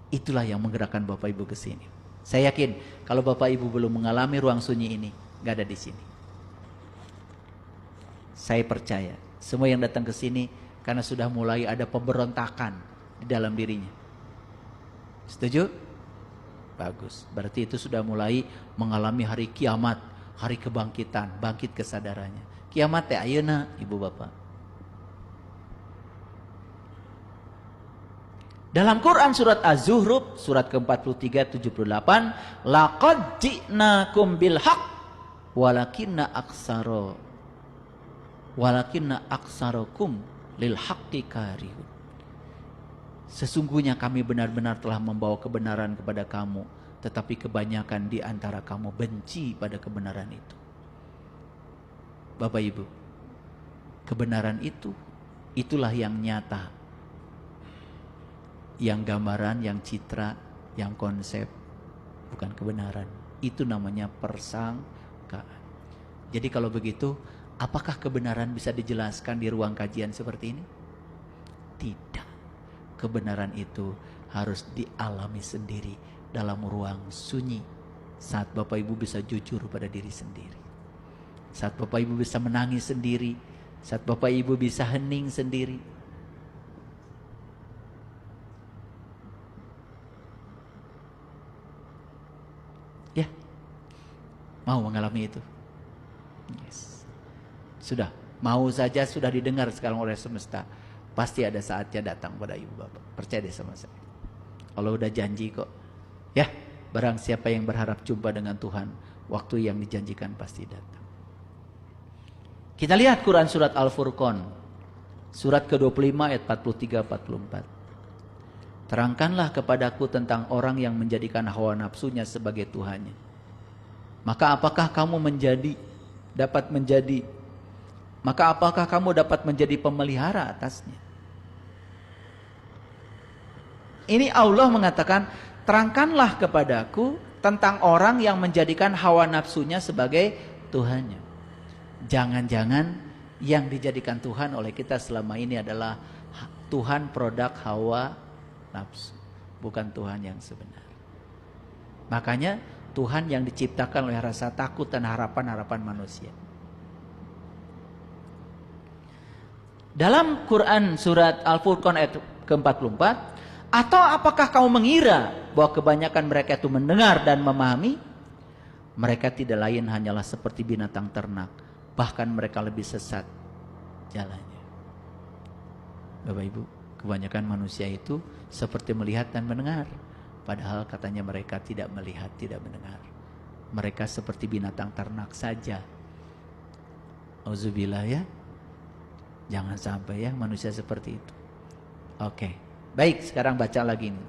Itulah yang menggerakkan Bapak Ibu ke sini. Saya yakin kalau Bapak Ibu belum mengalami ruang sunyi ini, gak ada di sini. Saya percaya semua yang datang ke sini karena sudah mulai ada pemberontakan di dalam dirinya. Setuju? Bagus. Berarti itu sudah mulai mengalami hari kiamat, hari kebangkitan, bangkit kesadarannya. Kiamat teh ayeuna, Ibu Bapak. Dalam Quran surat Az-Zuhruf surat ke-43 78, laqad ji'nakum bil haqq walakinna aktsarakum lil haqqi karihun. Sesungguhnya kami benar-benar telah membawa kebenaran kepada kamu, tetapi kebanyakan di antara kamu benci pada kebenaran itu. Bapak Ibu, kebenaran itu, itulah yang nyata, yang gambaran, yang citra, yang konsep, bukan kebenaran. Itu namanya persangkaan. Jadi kalau begitu, apakah kebenaran bisa dijelaskan di ruang kajian seperti ini? Tidak. Kebenaran itu harus dialami sendiri dalam ruang sunyi. Saat Bapak Ibu bisa jujur pada diri sendiri. Saat Bapak Ibu bisa menangis sendiri. Saat Bapak Ibu bisa hening sendiri. Ya, mau mengalami itu? Yes. Sudah, mau saja sudah didengar sekarang oleh semesta. Pasti ada saatnya datang pada Ibu Bapak. Percaya deh sama saya. Allah udah janji kok. Ya, barang siapa yang berharap jumpa dengan Tuhan, waktu yang dijanjikan pasti datang. Kita lihat Quran surat Al-Furqan. Surat ke-25 ayat 43-44. Terangkanlah kepadaku tentang orang yang menjadikan hawa nafsunya sebagai Tuhannya. Maka apakah kamu dapat menjadi pemelihara atasnya? Ini Allah mengatakan, terangkanlah kepadaku tentang orang yang menjadikan hawa nafsunya sebagai Tuhannya. Jangan-jangan yang dijadikan Tuhan oleh kita selama ini adalah Tuhan produk hawa nafsu, bukan Tuhan yang sebenar. Makanya Tuhan yang diciptakan oleh rasa takut dan harapan-harapan manusia. Dalam Quran surat Al-Furqan ayat ke-44, Atau apakah kamu mengira bahwa kebanyakan mereka itu mendengar dan memahami? Mereka tidak lain hanyalah seperti binatang ternak, bahkan mereka lebih sesat jalannya. Bapak Ibu, kebanyakan manusia itu seperti melihat dan mendengar, padahal katanya mereka tidak melihat, tidak mendengar. Mereka seperti binatang ternak saja. Auzubillah ya. Jangan sampai ya manusia seperti itu. Oke. Baik, sekarang baca lagi nih.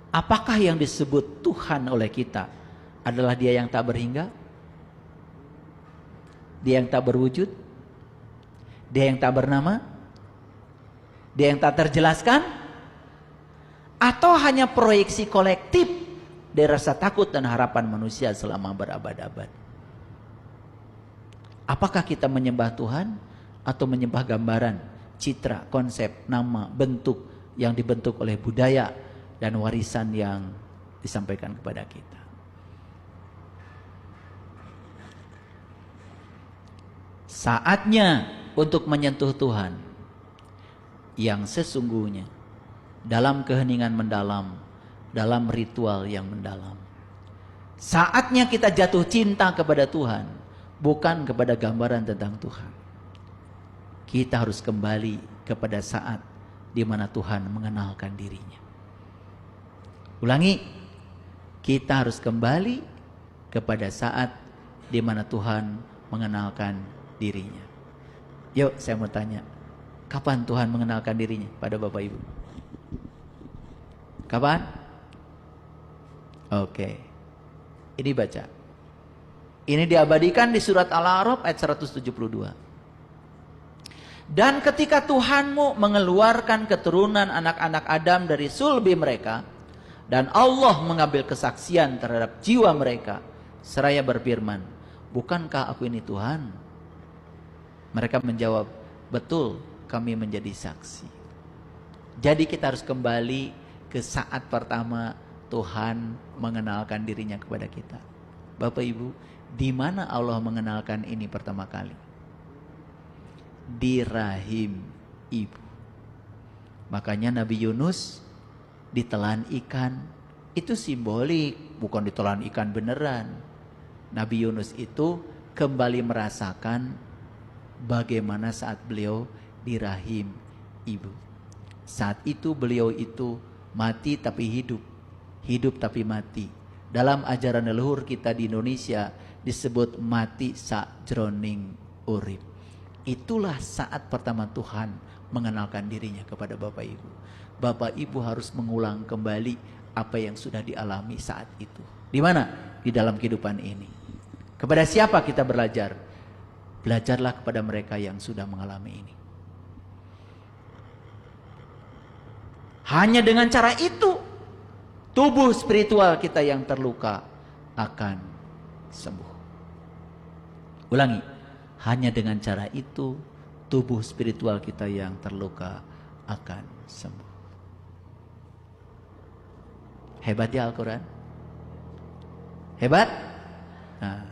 Apakah yang disebut Tuhan oleh kita adalah Dia yang tak berhingga? Dia yang tak berwujud? Dia yang tak bernama? Dia yang tak terjelaskan? Atau hanya proyeksi kolektif dari rasa takut dan harapan manusia selama berabad-abad? Apakah kita menyembah Tuhan atau menyembah gambaran, citra, konsep, nama, bentuk yang dibentuk oleh budaya dan warisan yang disampaikan kepada kita? Saatnya untuk menyentuh Tuhan yang sesungguhnya dalam keheningan mendalam, dalam ritual yang mendalam. Saatnya kita jatuh cinta kepada Tuhan, bukan kepada gambaran tentang Tuhan. Kita harus kembali kepada saat di mana Tuhan mengenalkan dirinya. Ulangi, kita harus kembali kepada saat di mana Tuhan mengenalkan dirinya. Yuk, saya mau tanya, kapan Tuhan mengenalkan dirinya pada Bapak Ibu? Kapan? Oke. Ini baca. Ini diabadikan di surat Al-A'raf ayat 172. Dan ketika Tuhanmu mengeluarkan keturunan anak-anak Adam dari sulbi mereka, dan Allah mengambil kesaksian terhadap jiwa mereka, seraya berfirman, bukankah aku ini Tuhan? Mereka menjawab, betul, kami menjadi saksi. Jadi kita harus kembali ke saat pertama Tuhan mengenalkan dirinya kepada kita. Bapak Ibu, di mana Allah mengenalkan ini pertama kali? Di rahim ibu. Makanya Nabi Yunus ditelan ikan, itu simbolik, bukan ditelan ikan beneran. Nabi Yunus itu kembali merasakan bagaimana saat beliau di rahim ibu. Saat itu beliau itu mati tapi hidup, hidup tapi mati. Dalam ajaran leluhur kita di Indonesia disebut mati sakjroning urip. Itulah saat pertama Tuhan mengenalkan dirinya kepada Bapak Ibu. Bapak Ibu harus mengulang kembali apa yang sudah dialami saat itu. Di mana? Di dalam kehidupan ini. Kepada siapa kita belajar? Belajarlah kepada mereka yang sudah mengalami ini. Hanya dengan cara itu, tubuh spiritual kita yang terluka akan sembuh. Ulangi, hanya dengan cara itu, tubuh spiritual kita yang terluka akan sembuh. Hebat ya Al-Quran? Hebat? Nah,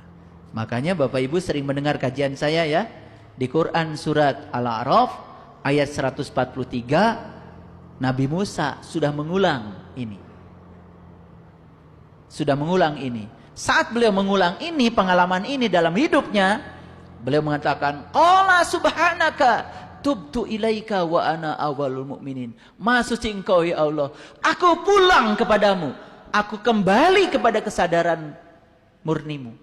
makanya Bapak Ibu sering mendengar kajian saya ya. Di Quran surat Al-A'raf ayat 143, Nabi Musa sudah mengulang ini. Sudah mengulang ini. Saat beliau mengulang ini, pengalaman ini dalam hidupnya, beliau mengatakan, "Qala subhanaka tubtu ilaika wa ana awwalul mu'minin." Maha suci Engkau ya Allah, aku pulang kepadamu. Aku kembali kepada kesadaran murnimu.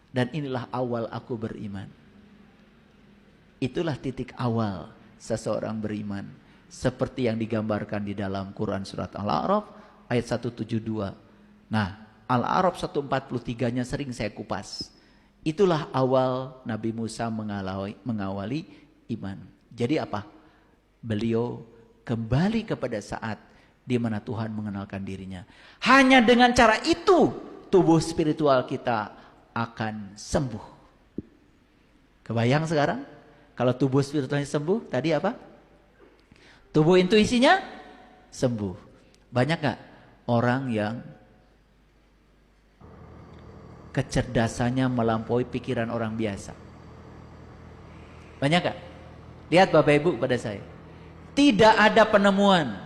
Dan inilah awal aku beriman. Itulah titik awal seseorang beriman. Seperti yang digambarkan di dalam Quran surat Al-A'raf ayat 172. Nah, Al-A'raf 143-nya sering saya kupas. Itulah awal Nabi Musa mengawali iman. Jadi apa? Beliau kembali kepada saat di mana Tuhan mengenalkan dirinya. Hanya dengan cara itu tubuh spiritual kita akan sembuh. Kebayang sekarang? Kalau tubuh spiritualnya sembuh, tadi apa? Tubuh intuisinya sembuh. Banyak gak orang yang kecerdasannya melampaui pikiran orang biasa? Banyak gak? Lihat Bapak Ibu pada saya. Tidak ada penemuan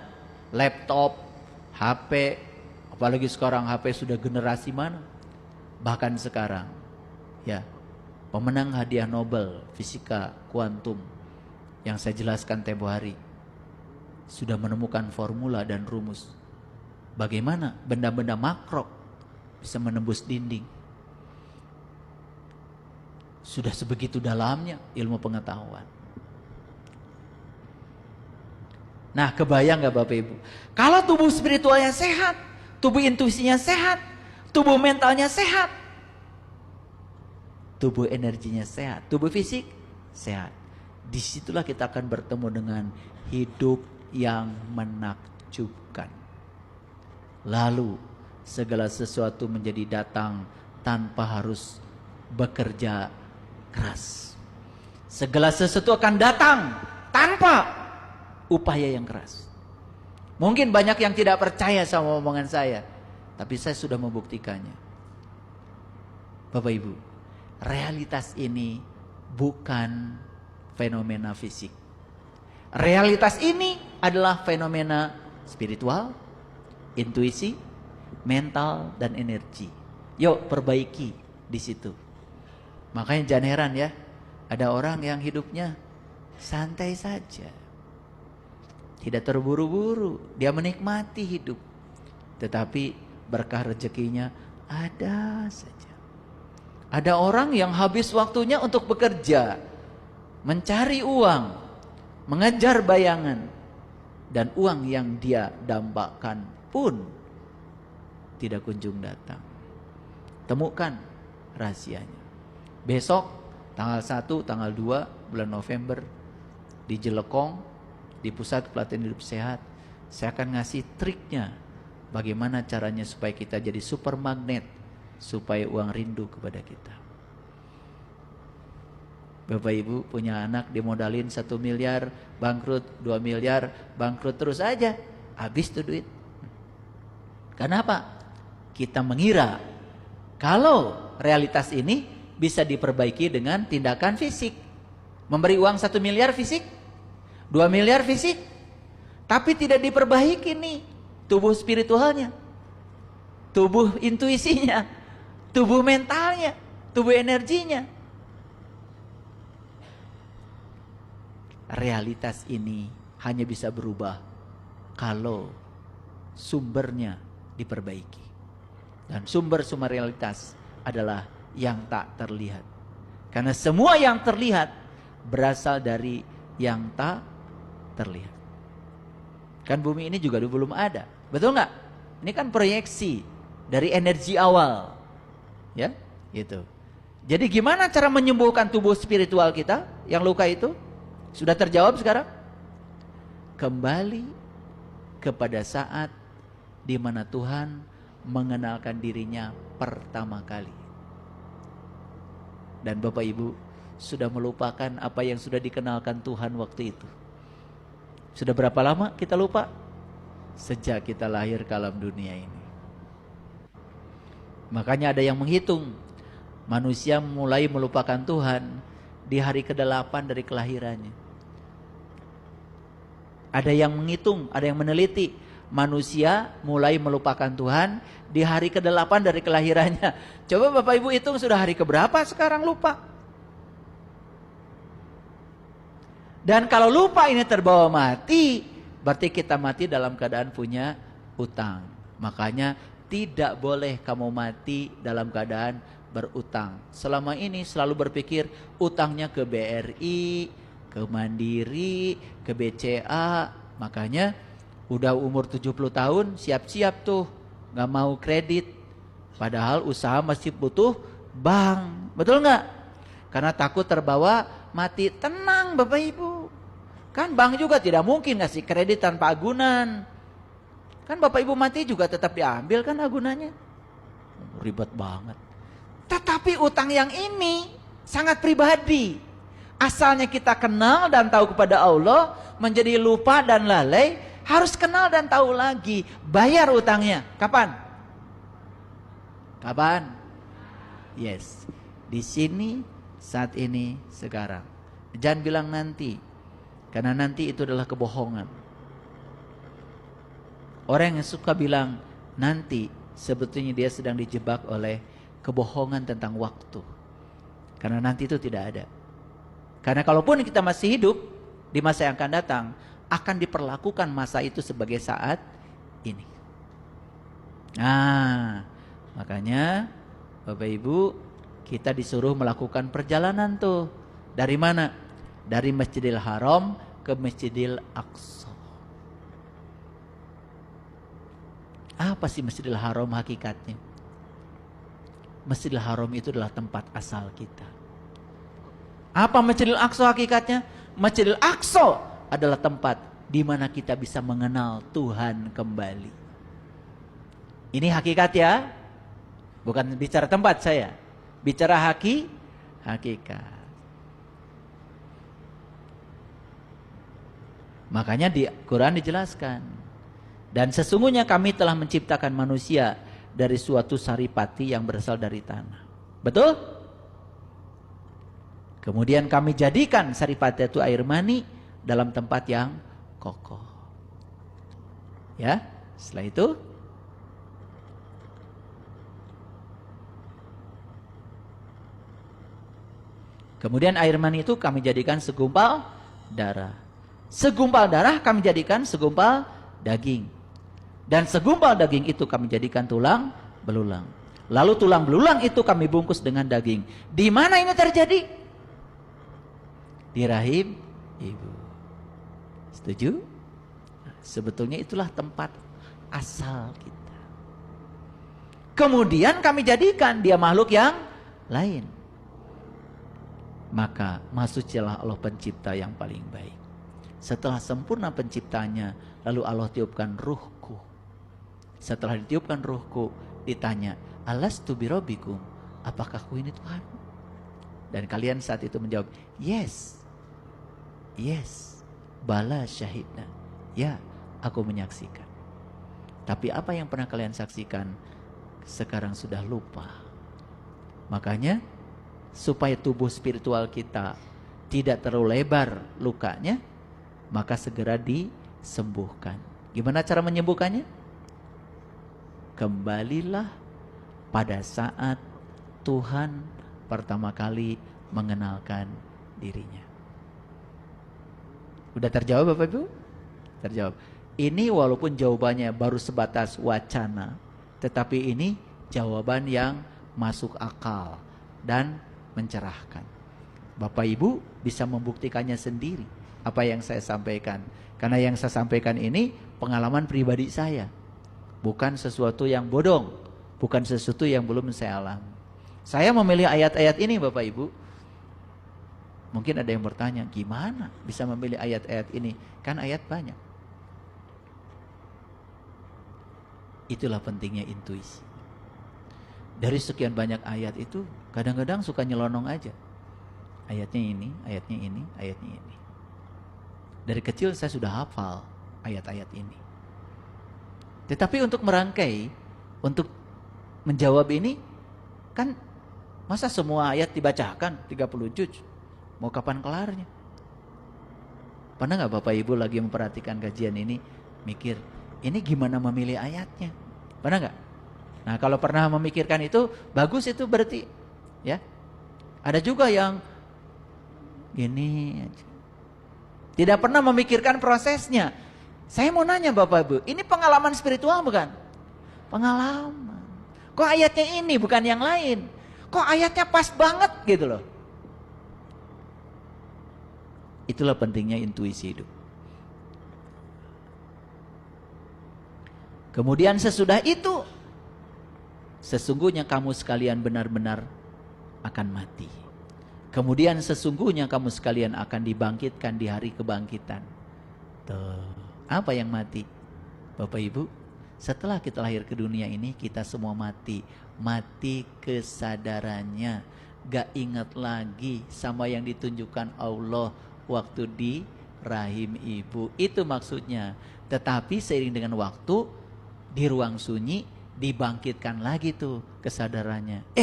laptop, HP, apalagi sekarang HP sudah generasi mana? Bahkan sekarang, ya, pemenang hadiah Nobel Fisika Kuantum yang saya jelaskan tempo hari sudah menemukan formula dan rumus bagaimana benda-benda makro bisa menembus dinding. Sudah sebegitu dalamnya ilmu pengetahuan. Nah, kebayang gak Bapak Ibu? Kalau tubuh spiritualnya sehat, tubuh intuisinya sehat, tubuh mentalnya sehat, tubuh energinya sehat, tubuh fisik sehat. Disitulah kita akan bertemu dengan hidup yang menakjubkan. Lalu segala sesuatu menjadi datang tanpa harus bekerja keras. Segala sesuatu akan datang tanpa upaya yang keras. Mungkin banyak yang tidak percaya sama omongan saya, tapi saya sudah membuktikannya. Bapak Ibu, realitas ini bukan fenomena fisik. Realitas ini adalah fenomena spiritual, intuisi, mental, dan energi. Yuk perbaiki di situ. Makanya jangan heran ya, ada orang yang hidupnya santai saja. Tidak terburu-buru, dia menikmati hidup. Tetapi berkah rezekinya ada saja. Ada orang yang habis waktunya untuk bekerja, mencari uang, mengejar bayangan. Dan uang yang dia dambakan pun tidak kunjung datang. Temukan rahasianya. Besok tanggal 1, tanggal 2 bulan November di Jelekong, di Pusat Pelatihan Hidup Sehat, saya akan ngasih triknya bagaimana caranya supaya kita jadi super magnet, supaya uang rindu kepada kita. Bapak Ibu punya anak dimodalin 1 miliar, bangkrut, 2 miliar, bangkrut terus aja, habis tuh duit. Kenapa? Kita mengira kalau realitas ini bisa diperbaiki dengan tindakan fisik. Memberi uang 1 miliar fisik, 2 miliar fisik, tapi tidak diperbaiki nih tubuh spiritualnya, tubuh intuisinya, tubuh mentalnya, tubuh energinya. Realitas ini hanya bisa berubah kalau sumbernya diperbaiki. Dan sumber-sumber realitas adalah yang tak terlihat. Karena semua yang terlihat berasal dari yang tak terlihat. Kan bumi ini juga belum ada, betul nggak? Ini kan proyeksi dari energi awal, ya, gitu. Jadi gimana cara menyembuhkan tubuh spiritual kita yang luka itu? Sudah terjawab sekarang? Kembali kepada saat di mana Tuhan mengenalkan dirinya pertama kali. Dan Bapak Ibu sudah melupakan apa yang sudah dikenalkan Tuhan waktu itu. Sudah berapa lama kita lupa? Sejak kita lahir ke alam dunia ini. Makanya ada yang menghitung, manusia mulai melupakan Tuhan di hari ke-8 dari kelahirannya. Ada yang menghitung, ada yang meneliti, manusia mulai melupakan Tuhan di hari ke-8 dari kelahirannya. Coba Bapak Ibu hitung sudah hari keberapa sekarang lupa. Dan kalau lupa ini terbawa mati, berarti kita mati dalam keadaan punya utang. Makanya tidak boleh kamu mati dalam keadaan berutang. Selama ini selalu berpikir utangnya ke BRI, ke Mandiri, ke BCA. Makanya udah umur 70 tahun siap-siap tuh gak mau kredit. Padahal usaha masih butuh bank. Betul gak? Karena takut terbawa mati. Tenang Bapak Ibu, kan bank juga tidak mungkin ngasih kredit tanpa agunan. Kan Bapak Ibu mati juga tetap diambil kan agunannya. Ribet banget. Tetapi utang yang ini sangat pribadi. Asalnya kita kenal dan tahu kepada Allah, menjadi lupa dan lalai, harus kenal dan tahu lagi. Bayar utangnya. Kapan? Kapan? Yes. Di sini, saat ini, sekarang. Jangan bilang nanti, karena nanti itu adalah kebohongan. Orang yang suka bilang nanti, sebetulnya dia sedang dijebak oleh kebohongan tentang waktu. Karena nanti itu tidak ada. Karena kalaupun kita masih hidup, di masa yang akan datang, akan diperlakukan masa itu sebagai saat ini. Nah, makanya Bapak Ibu, kita disuruh melakukan perjalanan tuh. Dari mana? Dari Masjidil Haram ke Masjidil Aqsa. Apa sih Masjidil Haram hakikatnya? Masjidil Haram itu adalah tempat asal kita. Apa Masjidil Aqsa hakikatnya? Masjidil Aqsa adalah tempat di mana kita bisa mengenal Tuhan kembali. Ini hakikat ya. Bukan bicara tempat saya. Bicara hakikat. Makanya di Quran dijelaskan. Dan sesungguhnya kami telah menciptakan manusia dari suatu saripati yang berasal dari tanah. Betul? Kemudian kami jadikan saripati itu air mani dalam tempat yang kokoh. Ya, setelah itu kemudian air mani itu kami jadikan segumpal darah. Segumpal darah kami jadikan segumpal daging. Dan segumpal daging itu kami jadikan tulang belulang. Lalu tulang belulang itu kami bungkus dengan daging. Di mana ini terjadi? Di rahim ibu. Setuju? Nah, sebetulnya itulah tempat asal kita. Kemudian kami jadikan dia makhluk yang lain. Maka masuklah Allah pencipta yang paling baik. Setelah sempurna penciptanya, lalu Allah tiupkan ruhku. Setelah ditiupkan ruhku, ditanya, alastu birabbikum, apakah aku ini Tuhan? Dan kalian saat itu menjawab, yes, yes, bala syahidna, ya, aku menyaksikan. Tapi apa yang pernah kalian saksikan, sekarang sudah lupa. Makanya, supaya tubuh spiritual kita tidak terlalu lebar lukanya, maka segera disembuhkan. Gimana cara menyembuhkannya? Kembalilah pada saat Tuhan pertama kali mengenalkan dirinya. Udah terjawab Bapak Ibu? Terjawab. Ini walaupun jawabannya baru sebatas wacana, tetapi ini jawaban yang masuk akal dan mencerahkan. Bapak Ibu bisa membuktikannya sendiri apa yang saya sampaikan. Karena yang saya sampaikan ini pengalaman pribadi saya. Bukan sesuatu yang bodong, bukan sesuatu yang belum saya alami. Saya memilih ayat-ayat ini Bapak Ibu. Mungkin ada yang bertanya, gimana bisa memilih ayat-ayat ini? Kan ayat banyak. Itulah pentingnya intuisi. Dari sekian banyak ayat itu, kadang-kadang suka nyelonong aja. Ayatnya ini, ayatnya ini, ayatnya ini. Dari kecil saya sudah hafal ayat-ayat ini. Tetapi untuk merangkai, untuk menjawab ini, kan masa semua ayat dibacakan 30 juz? Mau kapan kelarnya? Pernah gak Bapak Ibu lagi memperhatikan kajian ini, mikir, ini gimana memilih ayatnya? Pernah gak? Nah kalau pernah memikirkan itu, bagus itu berarti. Ya. Ada juga yang gini aja. Tidak pernah memikirkan prosesnya. Saya mau nanya Bapak Ibu, ini pengalaman spiritual bukan? Pengalaman. Kok ayatnya ini bukan yang lain? Kok ayatnya pas banget gitu loh. Itulah pentingnya intuisi hidup. Kemudian sesudah itu, sesungguhnya kamu sekalian benar-benar akan mati. Kemudian sesungguhnya kamu sekalian akan dibangkitkan di hari kebangkitan. Tuh. Apa yang mati? Bapak Ibu, setelah kita lahir ke dunia ini, kita semua mati. Mati kesadarannya. Gak ingat lagi sama yang ditunjukkan Allah waktu di rahim ibu. Itu maksudnya. Tetapi seiring dengan waktu, di ruang sunyi, dibangkitkan lagi tuh kesadarannya.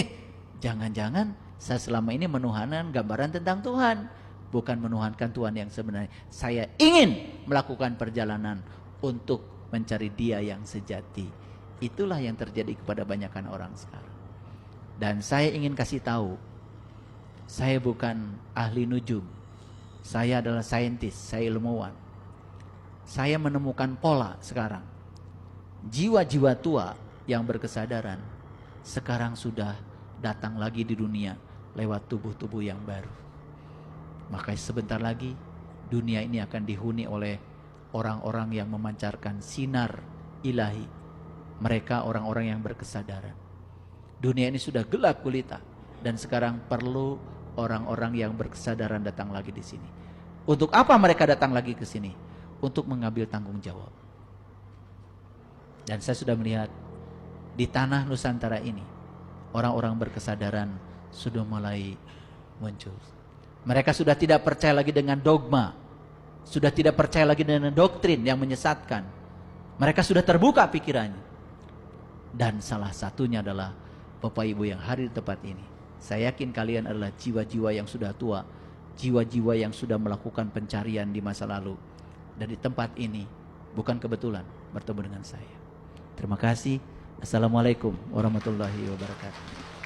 Jangan-jangan saya selama ini menuhankan gambaran tentang Tuhan, bukan menuhankan Tuhan yang sebenarnya. Saya ingin melakukan perjalanan untuk mencari Dia yang sejati. Itulah yang terjadi kepada banyakkan orang sekarang. Dan saya ingin kasih tahu, saya bukan ahli nujum. Saya adalah saintis, saya ilmuwan. Saya menemukan pola sekarang. Jiwa-jiwa tua yang berkesadaran sekarang sudah datang lagi di dunia lewat tubuh-tubuh yang baru. Maka sebentar lagi dunia ini akan dihuni oleh orang-orang yang memancarkan sinar ilahi. Mereka orang-orang yang berkesadaran. Dunia ini sudah gelap gulita dan sekarang perlu orang-orang yang berkesadaran datang lagi di sini. Untuk apa mereka datang lagi ke sini? Untuk mengambil tanggung jawab. Dan saya sudah melihat di tanah Nusantara ini orang-orang berkesadaran sudah mulai muncul. Mereka sudah tidak percaya lagi dengan dogma, sudah tidak percaya lagi dengan doktrin yang menyesatkan. Mereka sudah terbuka pikirannya. Dan salah satunya adalah Bapak Ibu yang hadir di tempat ini. Saya yakin kalian adalah jiwa-jiwa yang sudah tua, jiwa-jiwa yang sudah melakukan pencarian di masa lalu. Dan di tempat ini bukan kebetulan bertemu dengan saya. Terima kasih. Assalamualaikum warahmatullahi wabarakatuh.